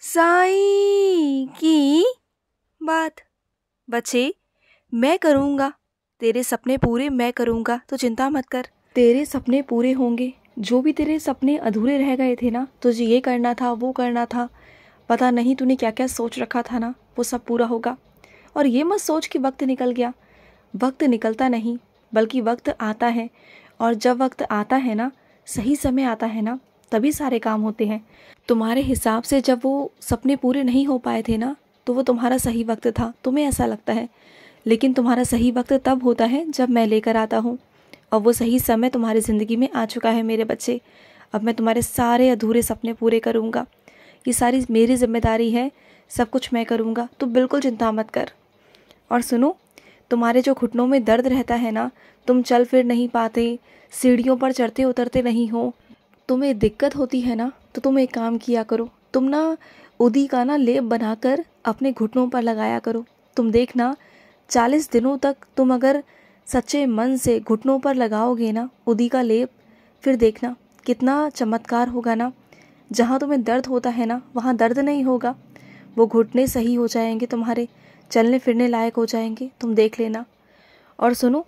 साईं की बात। बच्चे, मैं करूँगा तेरे सपने पूरे, मैं करूँगा, तो चिंता मत कर। तेरे सपने पूरे होंगे। जो भी तेरे सपने अधूरे रह गए थे ना, तुझे ये करना था, वो करना था, पता नहीं तूने क्या क्या सोच रखा था ना, वो सब पूरा होगा। और ये मत सोच कि वक्त निकल गया। वक्त निकलता नहीं, बल्कि वक्त आता है। और जब वक्त आता है ना, सही समय आता है ना, तभी सारे काम होते हैं। तुम्हारे हिसाब से जब वो सपने पूरे नहीं हो पाए थे ना, तो वो तुम्हारा सही वक्त था, तुम्हें ऐसा लगता है। लेकिन तुम्हारा सही वक्त तब होता है जब मैं लेकर आता हूँ। और वो सही समय तुम्हारी ज़िंदगी में आ चुका है मेरे बच्चे। अब मैं तुम्हारे सारे अधूरे सपने पूरे करूँगा। ये सारी मेरी जिम्मेदारी है, सब कुछ मैं करूँगा, तो बिल्कुल चिंता मत कर। और सुनो, तुम्हारे जो घुटनों में दर्द रहता है ना, तुम चल फिर नहीं पाते, सीढ़ियों पर चढ़ते उतरते नहीं हो, तुम्हें दिक्कत होती है ना, तो तुम एक काम किया करो। तुम ना उदी का ना लेप बनाकर अपने घुटनों पर लगाया करो। तुम देखना 40 दिनों तक तुम अगर सच्चे मन से घुटनों पर लगाओगे ना उदी का लेप, फिर देखना कितना चमत्कार होगा ना। जहाँ तुम्हें दर्द होता है ना, वहाँ दर्द नहीं होगा। वो घुटने सही हो जाएंगे, तुम्हारे चलने फिरने लायक हो जाएंगे, तुम देख लेना। और सुनो,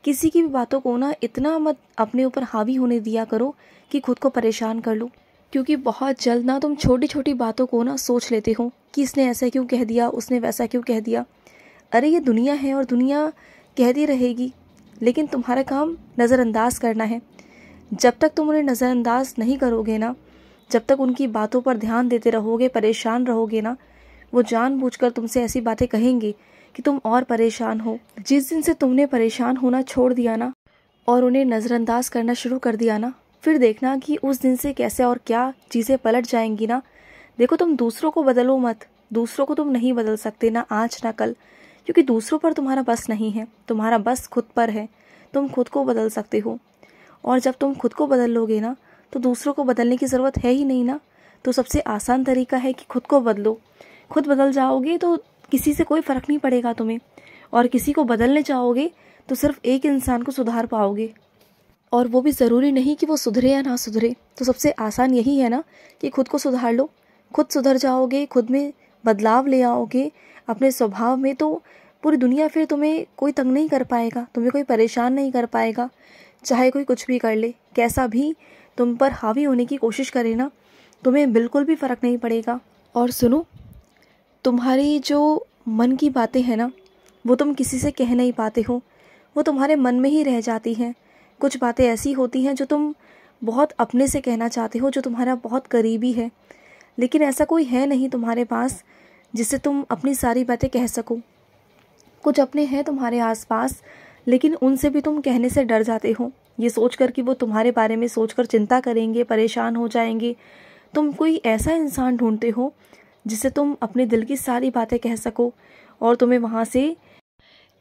किसी की भी बातों को ना इतना मत अपने ऊपर हावी होने दिया करो कि खुद को परेशान कर लो। क्योंकि बहुत जल्द ना तुम छोटी छोटी बातों को ना सोच लेते हो कि इसने ऐसा क्यों कह दिया, उसने वैसा क्यों कह दिया। अरे ये दुनिया है और दुनिया कहती रहेगी, लेकिन तुम्हारा काम नज़रअंदाज करना है। जब तक तुम उन्हें नज़रअंदाज नहीं करोगे ना, जब तक उनकी बातों पर ध्यान देते रहोगे, परेशान रहोगे ना, वो जानबूझकर तुमसे ऐसी बातें कहेंगे कि तुम और परेशान हो। जिस दिन से तुमने परेशान होना छोड़ दिया ना और उन्हें नज़रअंदाज करना शुरू कर दिया ना, फिर देखना कि उस दिन से कैसे और क्या चीज़ें पलट जाएंगी ना। देखो, तुम दूसरों को बदलो मत। दूसरों को तुम नहीं बदल सकते, ना आज ना कल, क्योंकि दूसरों पर तुम्हारा बस नहीं है। तुम्हारा बस खुद पर है। तुम खुद को बदल सकते हो। और जब तुम खुद को बदल लोगे ना, तो दूसरों को बदलने की ज़रूरत है ही नहीं ना। तो सबसे आसान तरीका है कि खुद को बदलो। खुद बदल जाओगे तो किसी से कोई फ़र्क नहीं पड़ेगा तुम्हें। और किसी को बदलने चाहोगे तो सिर्फ एक इंसान को सुधार पाओगे, और वो भी ज़रूरी नहीं कि वो सुधरे या ना सुधरे। तो सबसे आसान यही है ना कि खुद को सुधार लो। खुद सुधर जाओगे, खुद में बदलाव ले आओगे अपने स्वभाव में, तो पूरी दुनिया फिर तुम्हें कोई तंग नहीं कर पाएगा, तुम्हें कोई परेशान नहीं कर पाएगा। चाहे कोई कुछ भी कर ले, कैसा भी तुम पर हावी होने की कोशिश करे ना, तुम्हें बिल्कुल भी फ़र्क नहीं पड़ेगा। और सुनो, तुम्हारी जो मन की बातें हैं ना, वो तुम किसी से कह नहीं पाते हो, वो तुम्हारे मन में ही रह जाती हैं। कुछ बातें ऐसी होती हैं जो तुम बहुत अपने से कहना चाहते हो, जो तुम्हारा बहुत करीबी है, लेकिन ऐसा कोई है नहीं तुम्हारे पास जिससे तुम अपनी सारी बातें कह सको। कुछ अपने हैं तुम्हारे आसपास, लेकिन उनसे भी तुम कहने से डर जाते हो, ये सोचकर कि वो तुम्हारे बारे में सोचकर चिंता करेंगे, परेशान हो जाएंगे। तुम कोई ऐसा इंसान ढूंढते हो जिससे तुम अपने दिल की सारी बातें कह सको और तुम्हें वहाँ से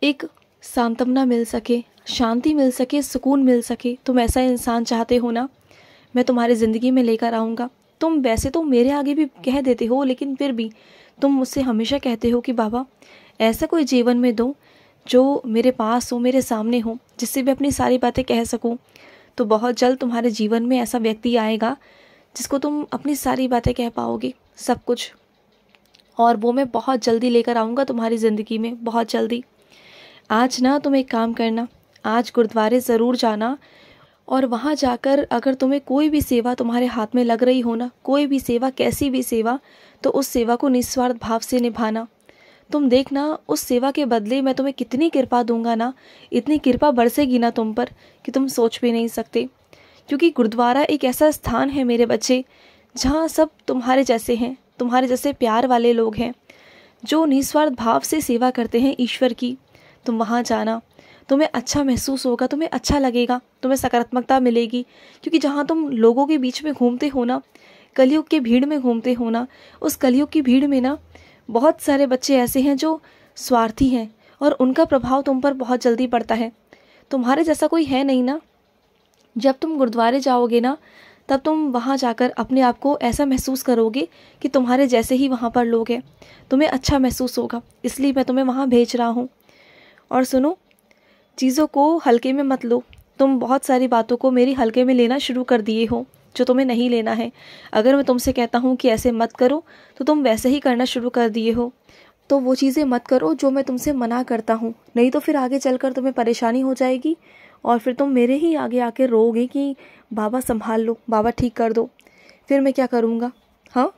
एक सांत्वना मिल सके, शांति मिल सके, सुकून मिल सके। तुम ऐसा इंसान चाहते हो ना, मैं तुम्हारी ज़िंदगी में लेकर आऊँगा। तुम वैसे तो मेरे आगे भी कह देते हो, लेकिन फिर भी तुम मुझसे हमेशा कहते हो कि बाबा ऐसा कोई जीवन में दो जो मेरे पास हो, मेरे सामने हो, जिससे मैं अपनी सारी बातें कह सकूं। तो बहुत जल्द तुम्हारे जीवन में ऐसा व्यक्ति आएगा जिसको तुम अपनी सारी बातें कह पाओगे, सब कुछ। और वो मैं बहुत जल्दी लेकर आऊँगा तुम्हारी ज़िंदगी में, बहुत जल्दी। आज ना तुम एक काम करना, आज गुरुद्वारे ज़रूर जाना, और वहाँ जाकर अगर तुम्हें कोई भी सेवा तुम्हारे हाथ में लग रही हो ना, कोई भी सेवा, कैसी भी सेवा, तो उस सेवा को निस्वार्थ भाव से निभाना। तुम देखना उस सेवा के बदले मैं तुम्हें कितनी कृपा दूंगा ना, इतनी कृपा बरसेगी ना तुम पर कि तुम सोच भी नहीं सकते। क्योंकि गुरुद्वारा एक ऐसा स्थान है मेरे बच्चे, जहाँ सब तुम्हारे जैसे हैं, तुम्हारे जैसे प्यार वाले लोग हैं, जो निस्वार्थ भाव से सेवा करते हैं ईश्वर की। तुम वहाँ जाना, तुम्हें अच्छा महसूस होगा, तुम्हें अच्छा लगेगा, तुम्हें सकारात्मकता मिलेगी। क्योंकि जहाँ तुम लोगों के बीच में घूमते हो ना, कलयुग की भीड़ में घूमते हो ना, उस कलयुग की भीड़ में ना बहुत सारे बच्चे ऐसे हैं जो स्वार्थी हैं, और उनका प्रभाव तुम पर बहुत जल्दी पड़ता है। तुम्हारे जैसा कोई है नहीं ना। जब तुम गुरुद्वारे जाओगे ना, तब तुम वहाँ जाकर अपने आप को ऐसा महसूस करोगे कि तुम्हारे जैसे ही वहाँ पर लोग हैं, तुम्हें अच्छा महसूस होगा। इसलिए मैं तुम्हें वहाँ भेज रहा हूँ। और सुनो, चीज़ों को हल्के में मत लो। तुम बहुत सारी बातों को मेरी हल्के में लेना शुरू कर दिए हो, जो तुम्हें नहीं लेना है। अगर मैं तुमसे कहता हूँ कि ऐसे मत करो तो तुम वैसे ही करना शुरू कर दिए हो। तो वो चीज़ें मत करो जो मैं तुमसे मना करता हूँ, नहीं तो फिर आगे चलकर तुम्हें परेशानी हो जाएगी और फिर तुम मेरे ही आगे आके रोओगे कि बाबा संभाल लो, बाबा ठीक कर दो। फिर मैं क्या करूँगा? हाँ।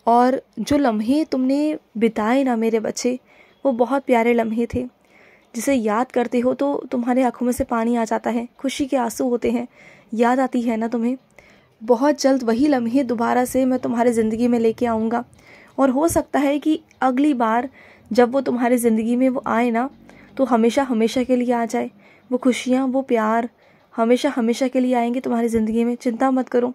और जो लम्हे तुमने बिताए ना मेरे बच्चे, वो बहुत प्यारे लम्हे थे, जिसे याद करते हो तो तुम्हारे आंखों में से पानी आ जाता है, खुशी के आंसू होते हैं। याद आती है ना तुम्हें? बहुत जल्द वही लम्हे दोबारा से मैं तुम्हारी ज़िंदगी में लेके आऊँगा और हो सकता है कि अगली बार जब वो तुम्हारी ज़िंदगी में वो आए ना, तो हमेशा हमेशा के लिए आ जाए। वो खुशियाँ, वो प्यार हमेशा हमेशा के लिए आएंगे तुम्हारी ज़िंदगी में। चिंता मत करो।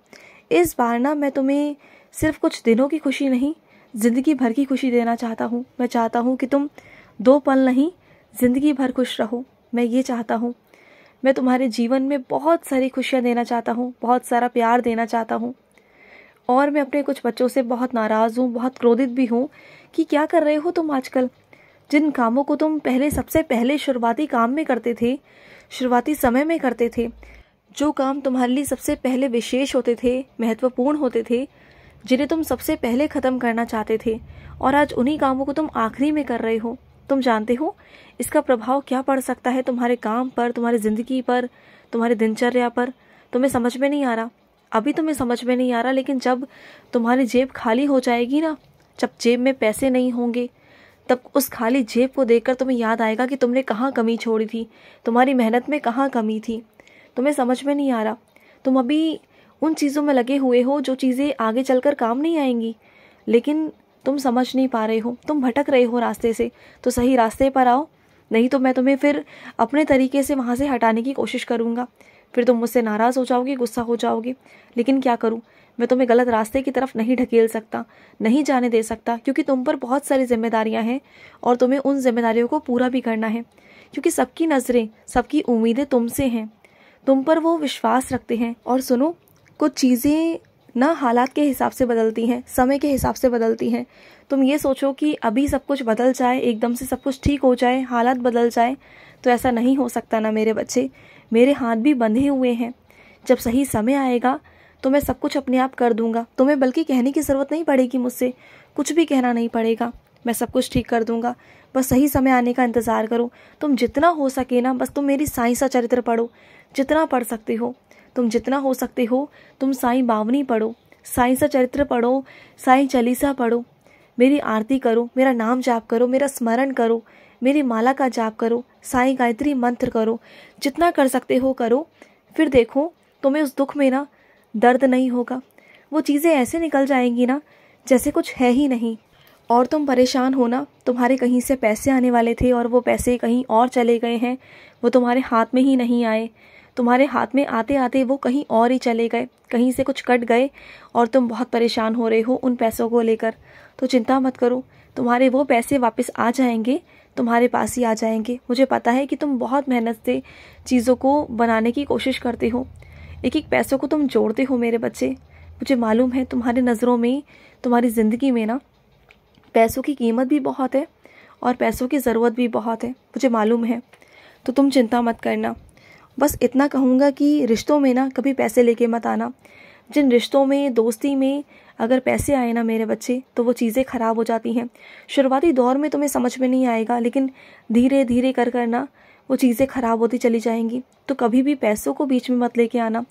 इस बार ना मैं तुम्हें सिर्फ कुछ दिनों की खुशी नहीं, ज़िंदगी भर की खुशी देना चाहता हूँ। मैं चाहता हूँ कि तुम 2 पल नहीं, ज़िंदगी भर खुश रहो। मैं ये चाहता हूँ। मैं तुम्हारे जीवन में बहुत सारी खुशियाँ देना चाहता हूँ, बहुत सारा प्यार देना चाहता हूँ। और मैं अपने कुछ बच्चों से बहुत नाराज़ हूँ, बहुत क्रोधित भी हूँ कि क्या कर रहे हो तुम आजकल। जिन कामों को तुम पहले सबसे पहले शुरुआती काम में करते थे, शुरुआती समय में करते थे, जो काम तुम्हारे लिए सबसे पहले विशेष होते थे, महत्वपूर्ण होते थे, जिन्हें तुम सबसे पहले ख़त्म करना चाहते थे, और आज उन्हीं कामों को तुम आखिरी में कर रहे हो। तुम जानते हो इसका प्रभाव क्या पड़ सकता है तुम्हारे काम पर, तुम्हारी ज़िंदगी पर, तुम्हारी दिनचर्या पर। तुम्हें समझ में नहीं आ रहा, अभी तुम्हें समझ में नहीं आ रहा, लेकिन जब तुम्हारी जेब खाली हो जाएगी ना, जब जेब में पैसे नहीं होंगे, तब उस खाली जेब को देखकर तुम्हें याद आएगा कि तुमने कहाँ कमी छोड़ी थी, तुम्हारी मेहनत में कहाँ कमी थी। तुम्हें समझ में नहीं आ रहा, तुम अभी उन चीज़ों में लगे हुए हो जो चीज़ें आगे चलकर काम नहीं आएंगी, लेकिन तुम समझ नहीं पा रहे हो, तुम भटक रहे हो रास्ते से। तो सही रास्ते पर आओ, नहीं तो मैं तुम्हें फिर अपने तरीके से वहाँ से हटाने की कोशिश करूँगा। फिर तुम मुझसे नाराज़ हो जाओगी, गुस्सा हो जाओगी। लेकिन क्या करूँ, मैं तुम्हें गलत रास्ते की तरफ नहीं ढकेल सकता, नहीं जाने दे सकता, क्योंकि तुम पर बहुत सारी जिम्मेदारियाँ हैं और तुम्हें उन जिम्मेदारियों को पूरा भी करना है। क्योंकि सबकी नज़रें, सबकी उम्मीदें तुमसे हैं, तुम पर वो विश्वास रखते हैं। और सुनो, कुछ चीज़ें ना हालात के हिसाब से बदलती हैं, समय के हिसाब से बदलती हैं। तुम ये सोचो कि अभी सब कुछ बदल जाए, एकदम से सब कुछ ठीक हो जाए, हालात बदल जाए, तो ऐसा नहीं हो सकता ना मेरे बच्चे। मेरे हाथ भी बंधे हुए हैं। जब सही समय आएगा तो मैं सब कुछ अपने आप कर दूंगा। तुम्हें बल्कि कहने की ज़रूरत नहीं पड़ेगी, मुझसे कुछ भी कहना नहीं पड़ेगा। मैं सब कुछ ठीक कर दूंगा, बस सही समय आने का इंतज़ार करो। तुम जितना हो सके ना, बस तुम मेरी साईं सा चरित्र पढ़ो, जितना पढ़ सकते हो तुम, जितना हो सकते हो तुम साईं बावनी पढ़ो, साईं सा चरित्र पढ़ो, साईं चालीसा पढ़ो, मेरी आरती करो, मेरा नाम जाप करो, मेरा स्मरण करो, मेरी माला का जाप करो, साईं गायत्री मंत्र करो, जितना कर सकते हो करो। फिर देखो तुम्हें उस दुख में ना दर्द नहीं होगा। वो चीज़ें ऐसे निकल जाएंगी ना जैसे कुछ है ही नहीं। और तुम परेशान हो ना, तुम्हारे कहीं से पैसे आने वाले थे और वो पैसे कहीं और चले गए हैं, वो तुम्हारे हाथ में ही नहीं आए। तुम्हारे हाथ में आते आते वो कहीं और ही चले गए, कहीं से कुछ कट गए और तुम बहुत परेशान हो रहे हो उन पैसों को लेकर। तो चिंता मत करो, तुम्हारे वो पैसे वापस आ जाएंगे, तुम्हारे पास ही आ जाएंगे। मुझे पता है कि तुम बहुत मेहनत से चीज़ों को बनाने की कोशिश करते हो, एक एक पैसों को तुम जोड़ते हो मेरे बच्चे। मुझे मालूम है तुम्हारी नज़रों में, तुम्हारी ज़िंदगी में ना पैसों की कीमत भी बहुत है और पैसों की ज़रूरत भी बहुत है, मुझे मालूम है। तो तुम चिंता मत करना। बस इतना कहूँगा कि रिश्तों में ना कभी पैसे लेके मत आना। जिन रिश्तों में, दोस्ती में अगर पैसे आए ना मेरे बच्चे, तो वो चीज़ें ख़राब हो जाती हैं। शुरुआती दौर में तुम्हें समझ में नहीं आएगा, लेकिन धीरे धीरे कर करना वो चीज़ें ख़राब होती चली जाएंगी। तो कभी भी पैसों को बीच में मत लेके आना,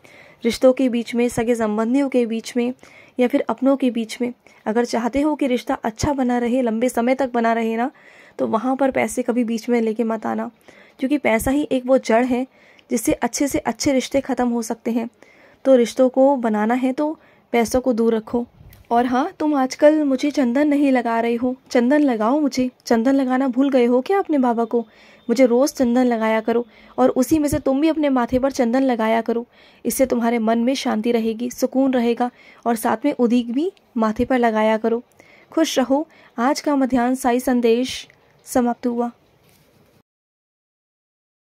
रिश्तों के बीच में, सगे संबंधियों के बीच में या फिर अपनों के बीच में। अगर चाहते हो कि रिश्ता अच्छा बना रहे, लंबे समय तक बना रहे ना, तो वहाँ पर पैसे कभी बीच में लेके मत आना, क्योंकि पैसा ही एक वो जड़ है जिससे अच्छे से अच्छे रिश्ते ख़त्म हो सकते हैं। तो रिश्तों को बनाना है तो पैसों को दूर रखो। और हाँ, तुम आजकल मुझे चंदन नहीं लगा रहे हो, चंदन लगाओ। मुझे चंदन लगाना भूल गए हो क्या अपने बाबा को? मुझे रोज़ चंदन लगाया करो और उसी में से तुम भी अपने माथे पर चंदन लगाया करो। इससे तुम्हारे मन में शांति रहेगी, सुकून रहेगा, और साथ में उदीक भी माथे पर लगाया करो। खुश रहो। आज का मध्याह्न साई संदेश समाप्त हुआ।